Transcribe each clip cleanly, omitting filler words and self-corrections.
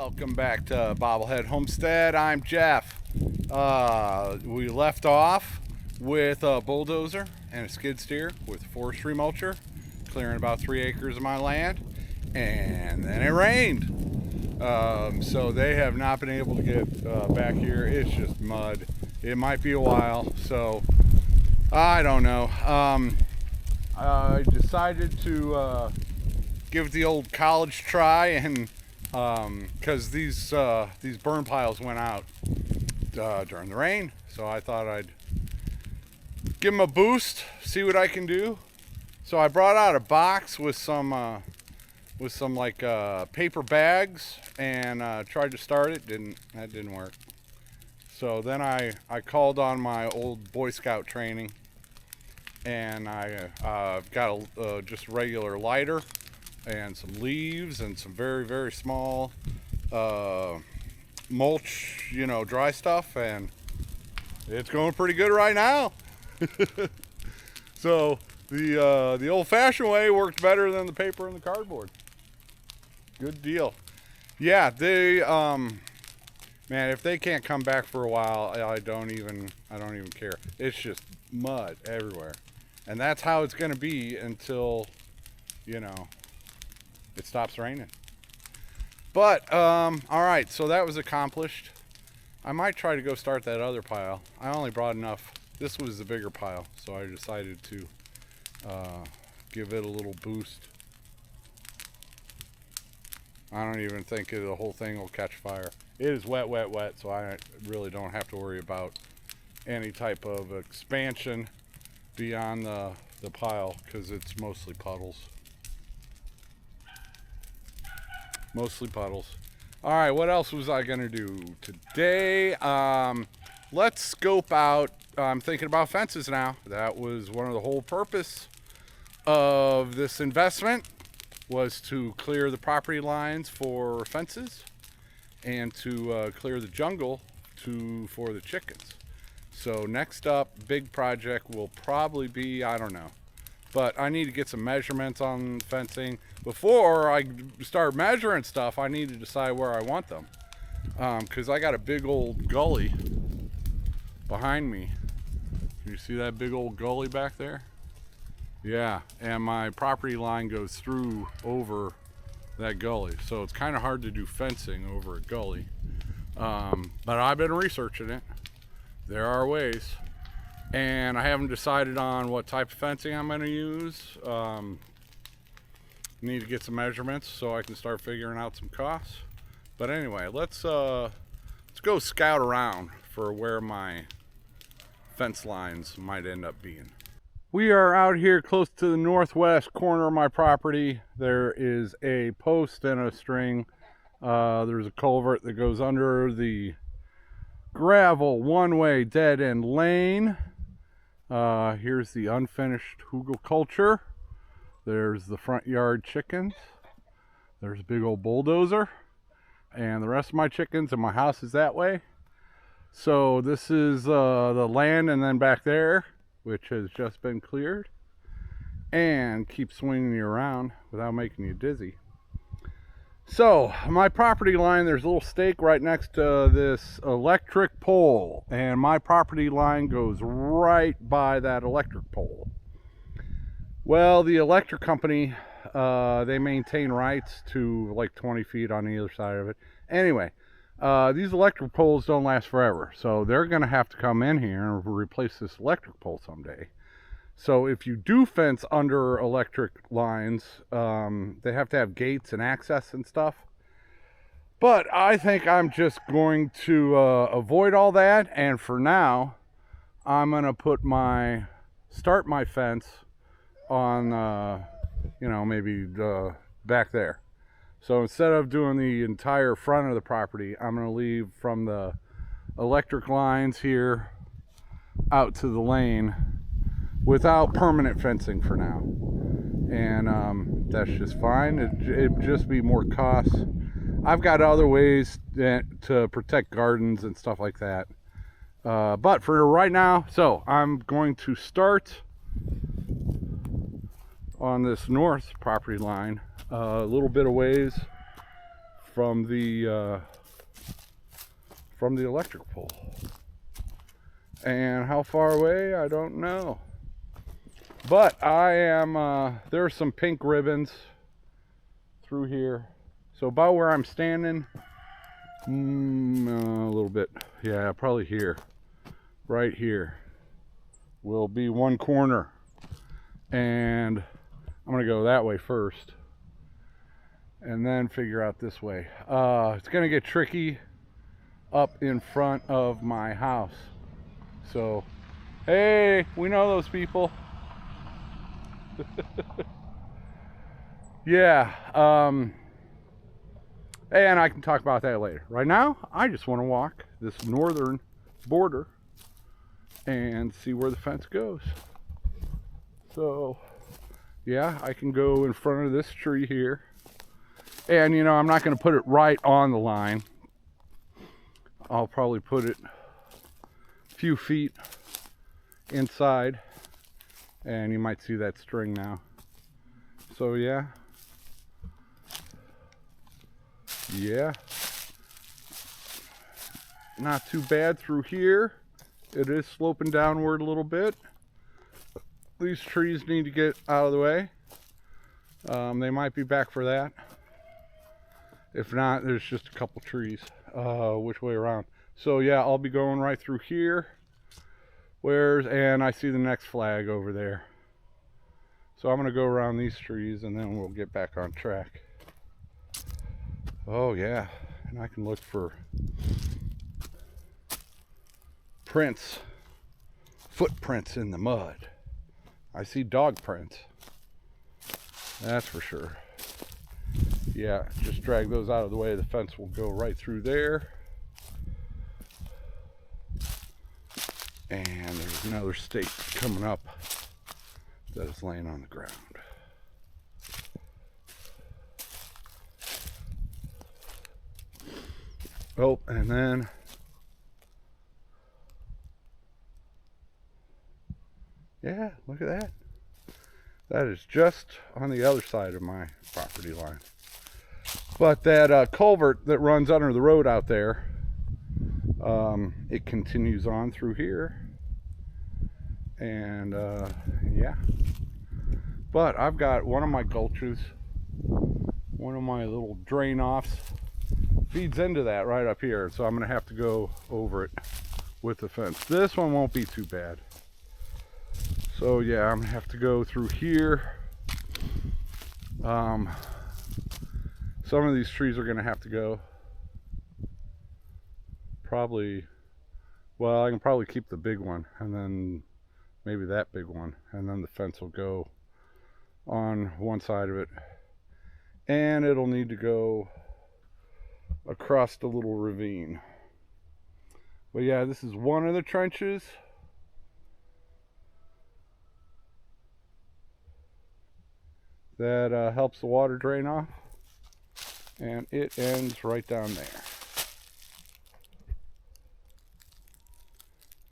Welcome back to Bobblehead Homestead. I'm Jeff. We left off with a bulldozer and a skid steer with forestry mulcher, clearing about 3 acres of my land, and then it rained. So they have not been able to get back here. It's just mud. It might be a while, so I don't know. I decided to give it the old college try, and because these burn piles went out during the rain, so I thought I'd give them a boost, see what I can do. So I brought out a box with some like paper bags and tried to start it. That didn't work. So then I called on my old Boy Scout training, and I got a just regular lighter and some leaves and some very, very small mulch, dry stuff, and it's going pretty good right now. So the old-fashioned way worked better than the paper and the cardboard. Good deal. Yeah, they man, if they can't come back for a while, I don't even care. It's just mud everywhere, and that's how it's going to be until it stops raining. But all right, so that was accomplished. I might try to go start that other pile. I only brought enough. This was the bigger pile, so I decided to give it a little boost. I don't even think the whole thing will catch fire. It is wet, wet, wet, so I really don't have to worry about any type of expansion beyond the pile, because it's mostly puddles. Mostly puddles. All right, what else was I gonna do today? Let's scope out. I'm thinking about fences now. That was one of the whole purpose of this investment, was to clear the property lines for fences and to clear the jungle for the chickens. So next up, big project will probably be, I don't know, but I need to get some measurements on fencing. Before I start measuring stuff, I need to decide where I want them, because I got a big old gully behind me. Can you see that big old gully back there? Yeah, and my property line goes through over that gully, so it's kind of hard to do fencing over a gully. But I've been researching it. There are ways, and I haven't decided on what type of fencing I'm going to use. Need to get some measurements so I can start figuring out some costs. But anyway, let's go scout around for where my fence lines might end up being. We are out here close to the northwest corner of my property. There is a post and a string. There's a culvert that goes under the gravel one-way dead-end lane. Here's the unfinished hugelkultur. There's the front yard chickens. There's a big old bulldozer. And the rest of my chickens, and my house is that way. So this is the land, and then back there, which has just been cleared. And keep swinging you around without making you dizzy. So my property line, there's a little stake right next to this electric pole. And my property line goes right by that electric pole. Well, the electric company, they maintain rights to like 20 feet on either side of it. Anyway, these electric poles don't last forever, so they're going to have to come in here and replace this electric pole someday. So if you do fence under electric lines, they have to have gates and access and stuff. But I think I'm just going to avoid all that, and for now, I'm going to start my fence on maybe back there. So instead of doing the entire front of the property, I'm going to leave from the electric lines here out to the lane without permanent fencing for now, and that's just fine. It'd just be more costs. I've got other ways to protect gardens and stuff like that, but for right now, so I'm going to start on this north property line, a little bit of ways from the electric pole. And how far away, I don't know. But I am, there's some pink ribbons through here. So about where I'm standing, a little bit, yeah, probably here, right here, will be one corner. And I'm gonna go that way first and then figure out this way. It's gonna get tricky up in front of my house. So, hey, we know those people. Yeah, and I can talk about that later. Right now, I just want to walk this northern border and see where the fence goes. So, yeah, I can go in front of this tree here. And, you know, I'm not going to put it right on the line. I'll probably put it a few feet inside. And you might see that string now. So, yeah. Yeah. Not too bad through here. It is sloping downward a little bit. These trees need to get out of the way. They might be back for that. If not, there's just a couple trees. Which way around? So yeah, I'll be going right through here. And I see the next flag over there. So I'm gonna go around these trees and then we'll get back on track. Oh yeah, and I can look for prints, footprints in the mud. I see dog prints, that's for sure. Yeah, just drag those out of the way. The fence will go right through there. And there's another stake coming up that is laying on the ground. Oh, and then yeah, look at that. That is just on the other side of my property line. But that culvert that runs under the road out there, it continues on through here. And yeah. But I've got one of my gulches, one of my little drain offs, feeds into that right up here. So I'm going to have to go over it with the fence. This one won't be too bad. So yeah, I'm going to have to go through here. Some of these trees are going to have to go. Probably, well, I can probably keep the big one and then maybe that big one, and then the fence will go on one side of it, and it'll need to go across the little ravine. But yeah, this is one of the trenches. That helps the water drain off, and it ends right down there.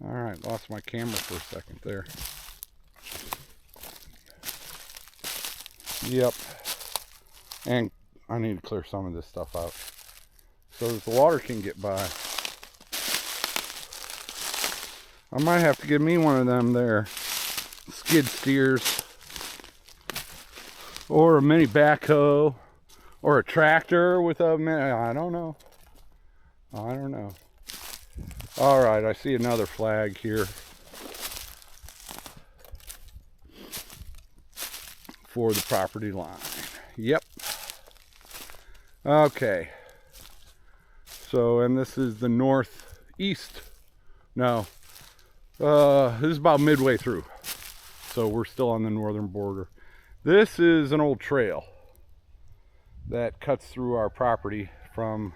Alright, lost my camera for a second there. Yep. And I need to clear some of this stuff out so that the water can get by. I might have to get me one of them there skid steers, or a mini backhoe, or a tractor with a mini, I don't know. All right, I see another flag here for the property line. Yep. Okay. So, and this is the northeast. No. This is about midway through. So we're still on the northern border. This is an old trail that cuts through our property from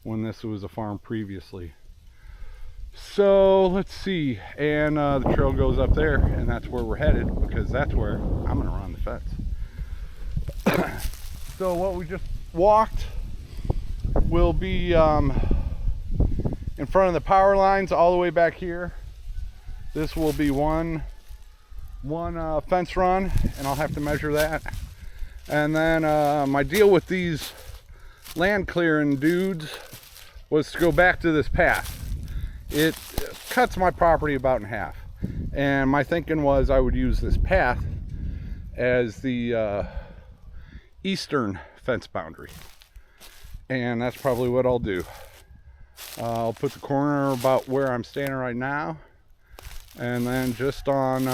when this was a farm previously. So let's see, and the trail goes up there, and that's where we're headed, because that's where I'm gonna run the fence. So what we just walked will be in front of the power lines all the way back here. This will be one fence run, and I'll have to measure that. And then my deal with these land clearing dudes was to go back to this path. It cuts my property about in half, and my thinking was I would use this path as the eastern fence boundary, and that's probably what I'll do. I'll put the corner about where I'm standing right now, and then just on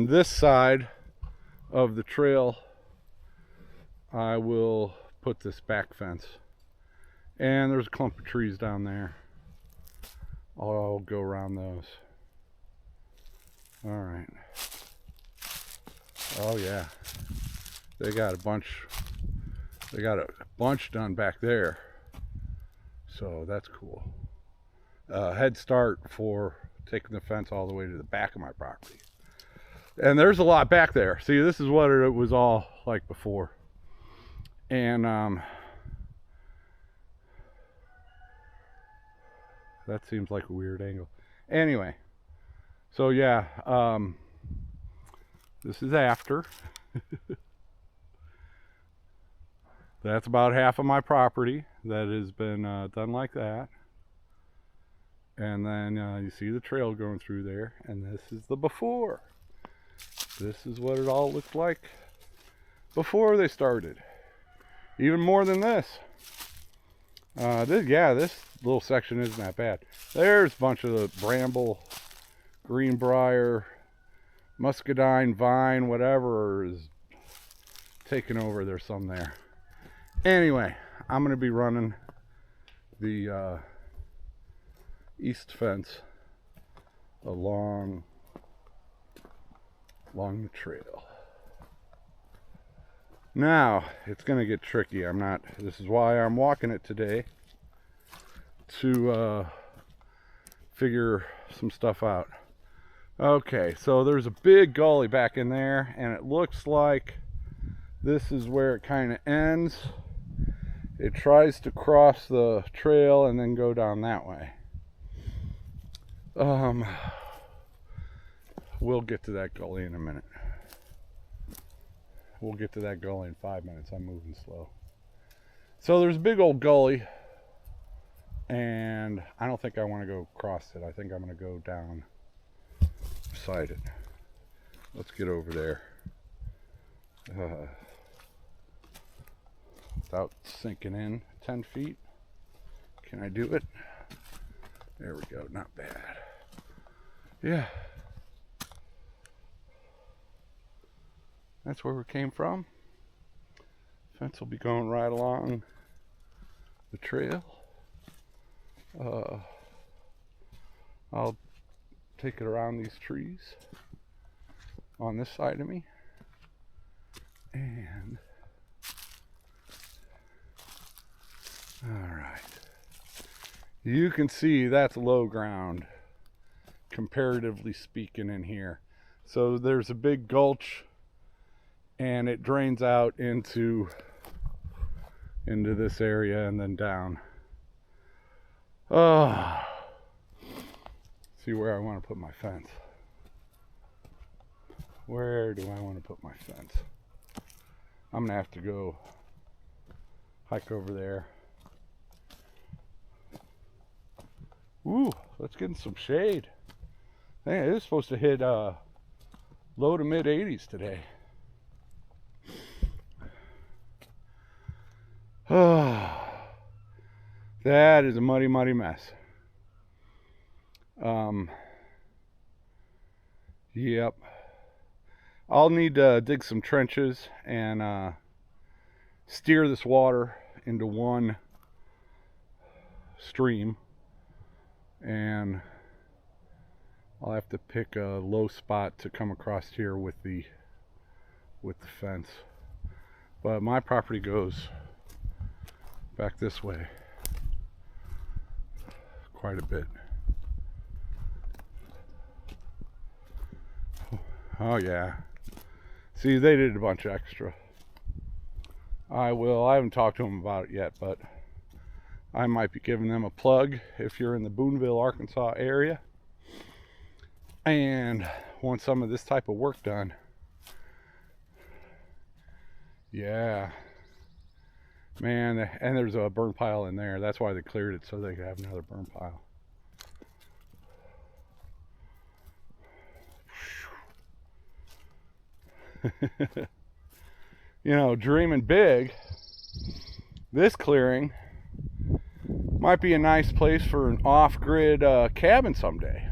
this side of the trail I will put this back fence. And there's a clump of trees down there. I'll go around those. All right. Oh yeah, they got a bunch done back there, so that's cool. Head start for taking the fence all the way to the back of my property. And there's a lot back there. See, this is what it was all like before. And that seems like a weird angle. Anyway, so yeah, this is after. That's about half of my property that has been done like that. And then you see the trail going through there, and this is the before. This is what it all looked like before they started. Even more than this. This little section isn't that bad. There's a bunch of the bramble, greenbrier, muscadine, vine, whatever is taking over. There's some there. Anyway, I'm going to be running the east fence along the trail. Now, it's going to get tricky. This is why I'm walking it today, to figure some stuff out. Okay, so there's a big gully back in there, and it looks like this is where it kind of ends. It tries to cross the trail and then go down that way. We'll get to that gully in a minute. We'll get to that gully in 5 minutes. I'm moving slow. So there's a big old gully, and I don't think I want to go across it. I think I'm going to go down beside it. Let's get over there. Without sinking in 10 feet. Can I do it? There we go. Not bad. Yeah. That's where we came from. Fence will be going right along the trail. I'll take it around these trees on this side of me. And all right. You can see that's low ground, comparatively speaking, in here. So there's a big gulch, and it drains out into this area and then down. See where I want to put my fence. Where do I want to put my fence? I'm gonna have to go hike over there. Ooh, let's get in some shade. Man, it is supposed to hit low to mid 80s today. That is a muddy, muddy mess. Yep. I'll need to dig some trenches and steer this water into one stream, and I'll have to pick a low spot to come across here with the fence. But my property goes back this way quite a bit. Oh yeah. See, they did a bunch extra. I haven't talked to them about it yet, but I might be giving them a plug if you're in the Boonville, Arkansas area and want some of this type of work done. Yeah. Man, and there's a burn pile in there. That's why they cleared it, so they could have another burn pile. You know, dreaming big, this clearing might be a nice place for an off-grid cabin someday.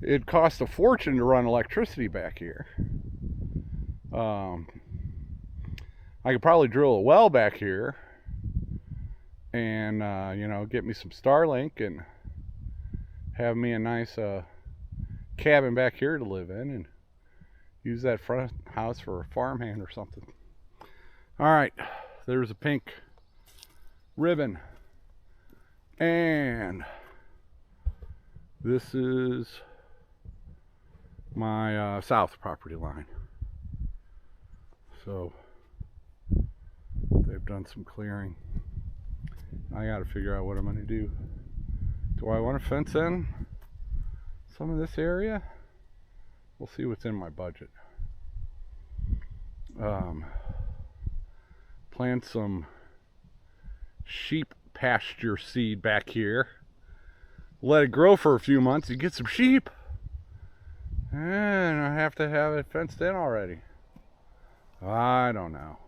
It costs a fortune to run electricity back here. I could probably drill a well back here and, you know, get me some Starlink and have me a nice cabin back here to live in and use that front house for a farmhand or something. All right, there's a pink ribbon. And this is my south property line. So they've done some clearing. I got to figure out what I'm going to do. Do I want to fence in some of this area? We'll see what's in my budget. Plant some sheep pasture seed back here. Let it grow for a few months. You get some sheep. And I have to have it fenced in already. I don't know.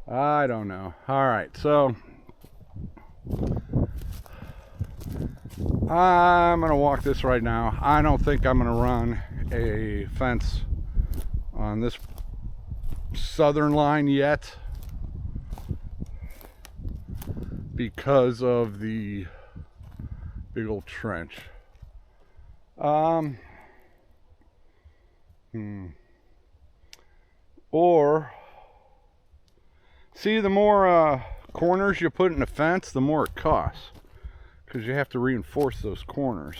All right, so I'm gonna walk this right now. I don't think I'm gonna run a fence on this southern line yet because of the big old trench. Or see, the more corners you put in a fence, the more it costs, because you have to reinforce those corners.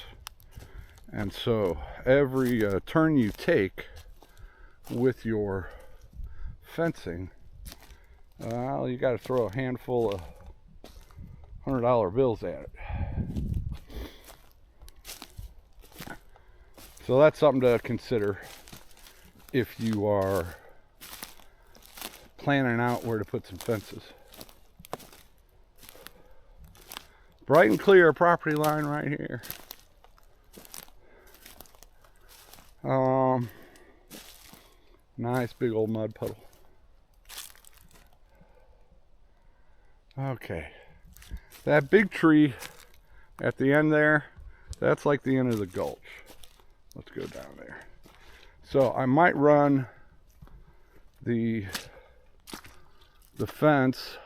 And so every turn you take with your fencing, you got to throw a handful of $100 bills at it. So that's something to consider if you are planning out where to put some fences. Bright and clear property line right here. Nice big old mud puddle. Okay, that big tree at the end there, that's like the end of the gulch. Let's go down there. So I might run the fence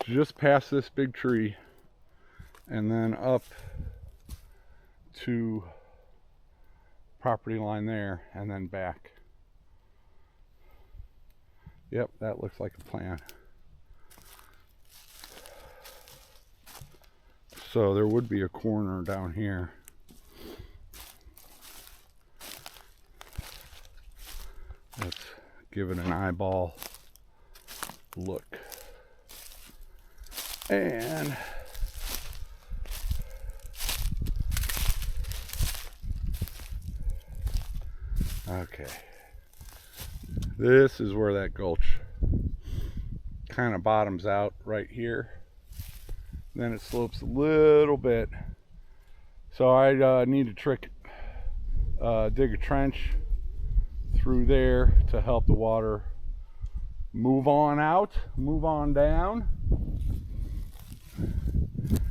just past this big tree and then up to property line there and then back. Yep, that looks like a plan. So there would be a corner down here. Let's give it an eyeball look. And okay, this is where that gulch kind of bottoms out right here. Then it slopes a little bit. So I need to dig a trench through there to help the water move on out, move on down.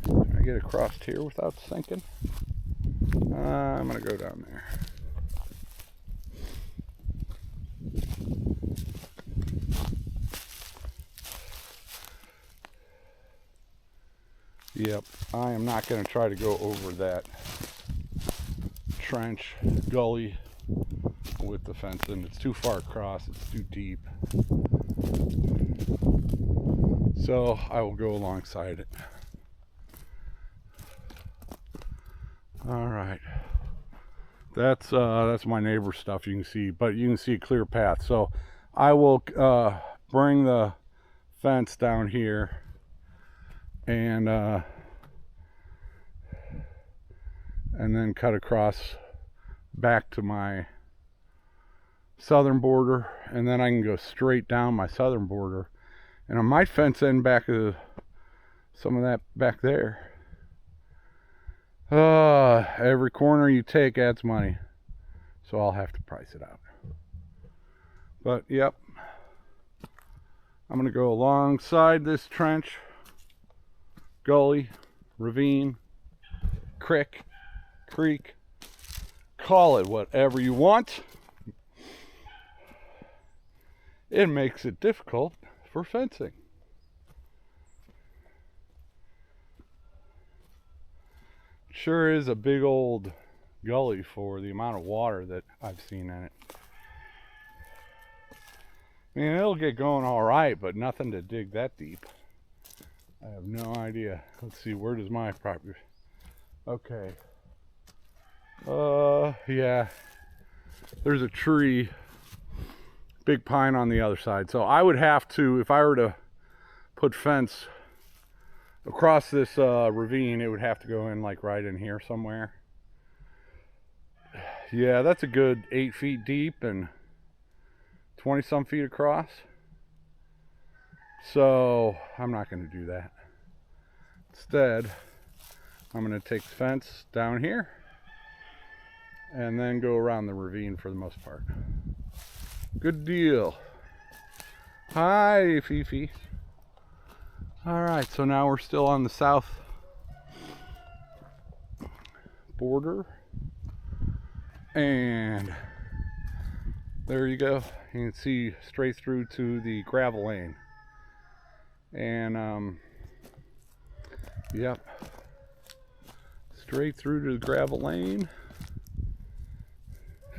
Can I get across here without sinking? I'm gonna go down there. Yep, I am not going to try to go over that trench gully with the fence in. It's too far across, it's too deep. So I will go alongside it. All right, that's my neighbor's stuff, you can see, but you can see a clear path. So I will bring the fence down here and then cut across back to my southern border, and then I can go straight down my southern border, and I might fence in back of some of that back there. Every corner you take adds money, so I'll have to price it out. But yep, I'm gonna go alongside this trench, gully, ravine, creek, call it whatever you want. It makes it difficult for fencing. Sure is a big old gully for the amount of water that I've seen in it. I mean, it'll get going all right, but nothing to dig that deep. I have no idea. Let's see, where does my property? Okay. Yeah. There's a tree, big pine on the other side. So I would have to, if I were to put fence across this ravine, it would have to go in like right in here somewhere. Yeah, that's a good 8 feet deep and 20 some feet across. So I'm not going to do that. Instead, I'm going to take the fence down here and then go around the ravine for the most part. Good deal. Hi, Fifi. All right, so now we're still on the south border, and there you go. You can see straight through to the gravel lane, and yep, straight through to the gravel lane.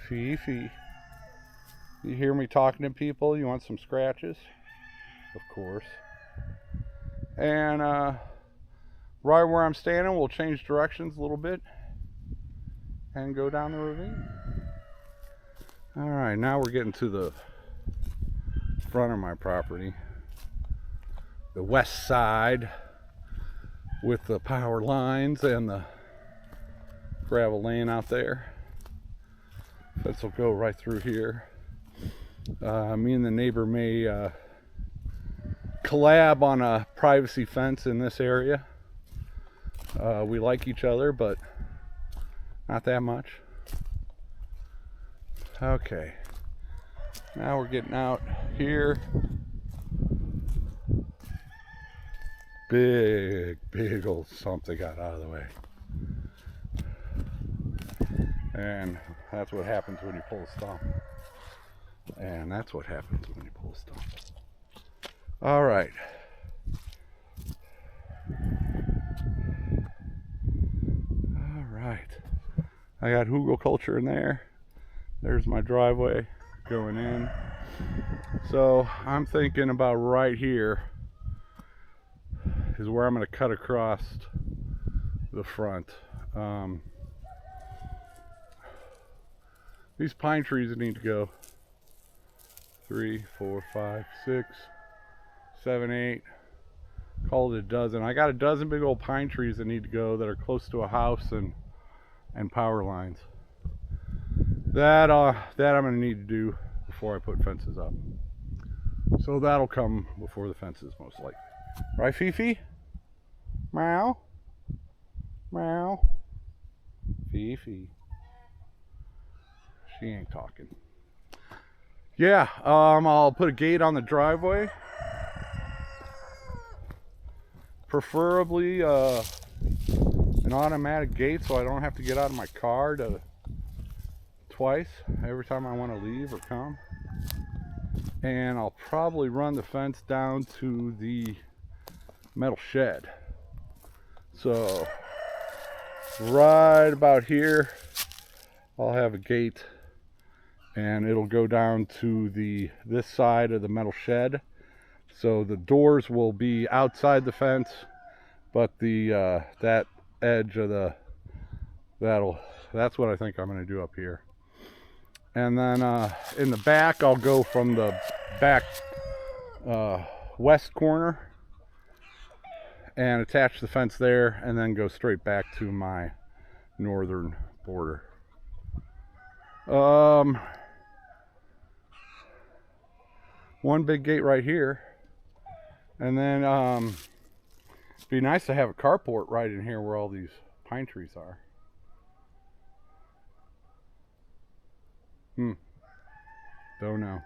Fifi, you hear me talking to people? You want some scratches? Of course. And right where I'm standing, we'll change directions a little bit and go down the ravine. All right, now we're getting to the front of my property, the west side, with the power lines and the gravel lane out there. Fence will go right through here. Me and the neighbor may collab on a privacy fence in this area. We like each other, but not that much. Okay, now we're getting out here. Big old something got out of the way, and that's what happens when you pull a stump. And that's what happens when you pull a stump. All right. All right. I got hugelkultur in there. There's my driveway going in. So I'm thinking about right here is where I'm going to cut across the front. These pine trees need to go 3, 4, 5, 6, 7, 8, call it a dozen. I got a dozen big old pine trees that need to go that are close to a house and power lines. That I'm gonna need to do before I put fences up. So that'll come before the fences, most likely. Right, Fifi? Meow? Meow? Fifi. She ain't talking. Yeah, I'll put a gate on the driveway. Preferably an automatic gate so I don't have to get out of my car twice every time I want to leave or come. And I'll probably run the fence down to the metal shed. So right about here I'll have a gate, and it'll go down to this side of the metal shed. So the doors will be outside the fence, but that edge of that's what I think I'm going to do up here. And then in the back, I'll go from the back west corner and attach the fence there, and then go straight back to my northern border. one big gate right here. And then it'd be nice to have a carport right in here where all these pine trees are. Don't know.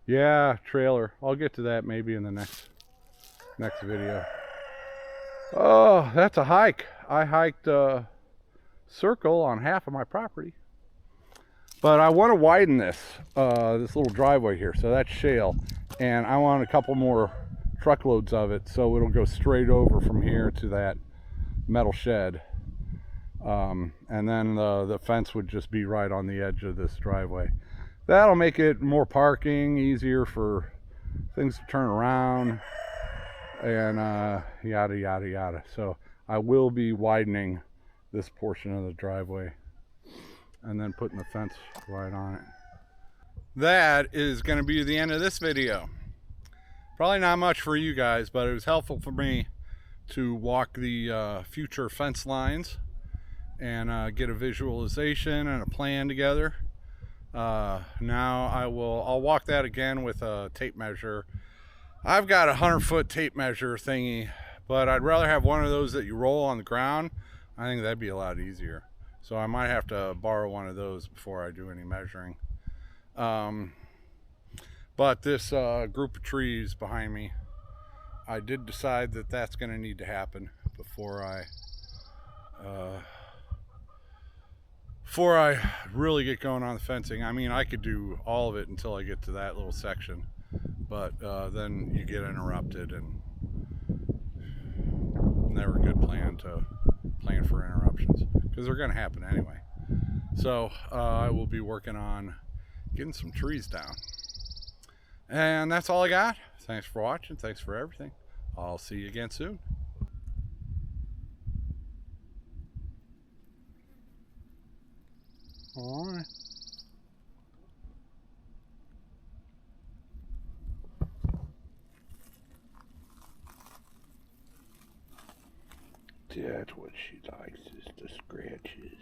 Yeah, trailer. I'll get to that maybe in the next video. Oh, that's a hike. I hiked a circle on half of my property. But I want to widen this little driveway here. So that's shale. And I want a couple more truckloads of it so it'll go straight over from here to that metal shed. And then the fence would just be right on the edge of this driveway. That'll make it more parking, easier for things to turn around, and yada yada yada. So I will be widening this portion of the driveway and then putting the fence right on it. That is going to be the end of this video. Probably not much for you guys, but it was helpful for me to walk the future fence lines and get a visualization and a plan together. Now I'll walk that again with a tape measure. I've got a 100-foot tape measure thingy, but I'd rather have one of those that you roll on the ground. I think that'd be a lot easier. So I might have to borrow one of those before I do any measuring. But this group of trees behind me, I did decide that that's going to need to happen before I really get going on the fencing. I mean, I could do all of it until I get to that little section, but then you get interrupted, and never a good plan to plan for interruptions, because they're going to happen anyway. So I will be working on getting some trees down. And that's all I got. Thanks for watching. Thanks for everything. I'll see you again soon. All right. That's what she likes, is the scratches.